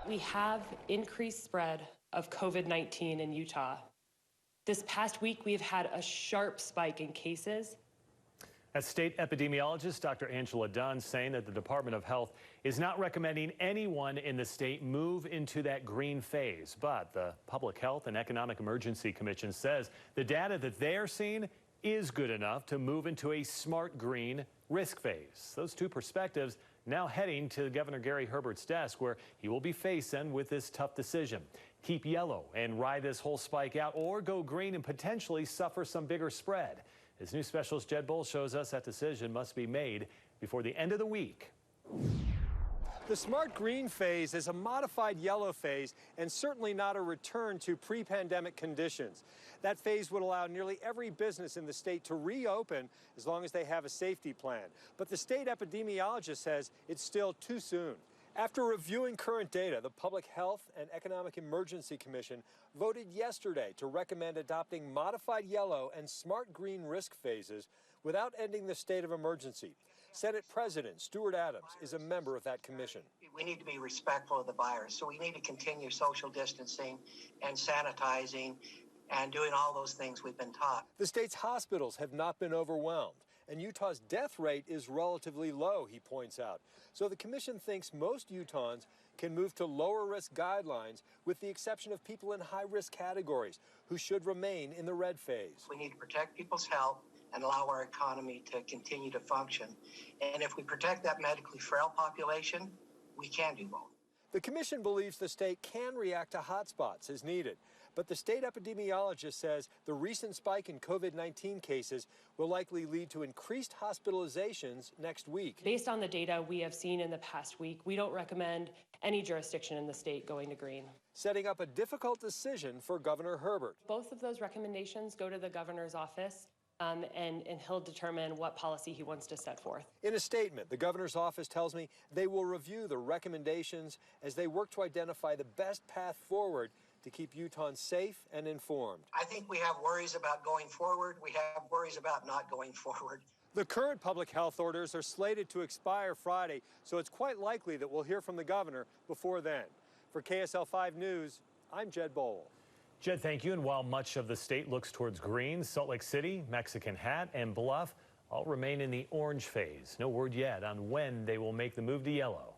We have increased spread of COVID-19 in Utah. This past week, we've had a sharp spike in cases. That's state epidemiologist Dr. Angela Dunn saying that the Department of Health is not recommending anyone in the state move into that green phase. But the Public Health and Economic Emergency Commission says the data that they are seeing is good enough to move into a smart green risk phase. Those two perspectives now heading to Governor Gary Herbert's desk, where he will be facing with this tough decision. Keep yellow and ride this whole spike out, or go green and potentially suffer some bigger spread. As news specialist Jed Bull shows us, that decision must be made before the end of the week. The smart green phase is a modified yellow phase and certainly not a return to pre-pandemic conditions. That phase would allow nearly every business in the state to reopen as long as they have a safety plan. But the state epidemiologist says it's still too soon. After reviewing current data, the Public Health and Economic Emergency Commission voted yesterday to recommend adopting modified yellow and smart green risk phases without ending the state of emergency. Senate President Stuart Adams is a member of that commission. We need to be respectful of the virus, so we need to continue social distancing and sanitizing and doing all those things we've been taught. The state's hospitals have not been overwhelmed, and Utah's death rate is relatively low, he points out. So the commission thinks most Utahns can move to lower risk guidelines, with the exception of people in high risk categories who should remain in the red phase. We need to protect people's health and allow our economy to continue to function. And if we protect that medically frail population, we can do both. The commission believes the state can react to hotspots as needed, but the state epidemiologist says the recent spike in COVID-19 cases will likely lead to increased hospitalizations next week. Based on the data we have seen in the past week, we don't recommend any jurisdiction in the state going to green. Setting up a difficult decision for Governor Herbert. Both of those recommendations go to the governor's office, and he'll determine what policy he wants to set forth. In a statement, the governor's office tells me they will review the recommendations as they work to identify the best path forward to keep Utahns safe and informed. I think we have worries about going forward. We have worries about not going forward. The current public health orders are slated to expire Friday, so it's quite likely that we'll hear from the governor before then. For KSL 5 News, I'm Jed Bull. Jed, thank you. And while much of the state looks towards green, Salt Lake City, Mexican Hat, and Bluff all remain in the orange phase. No word yet on when they will make the move to yellow.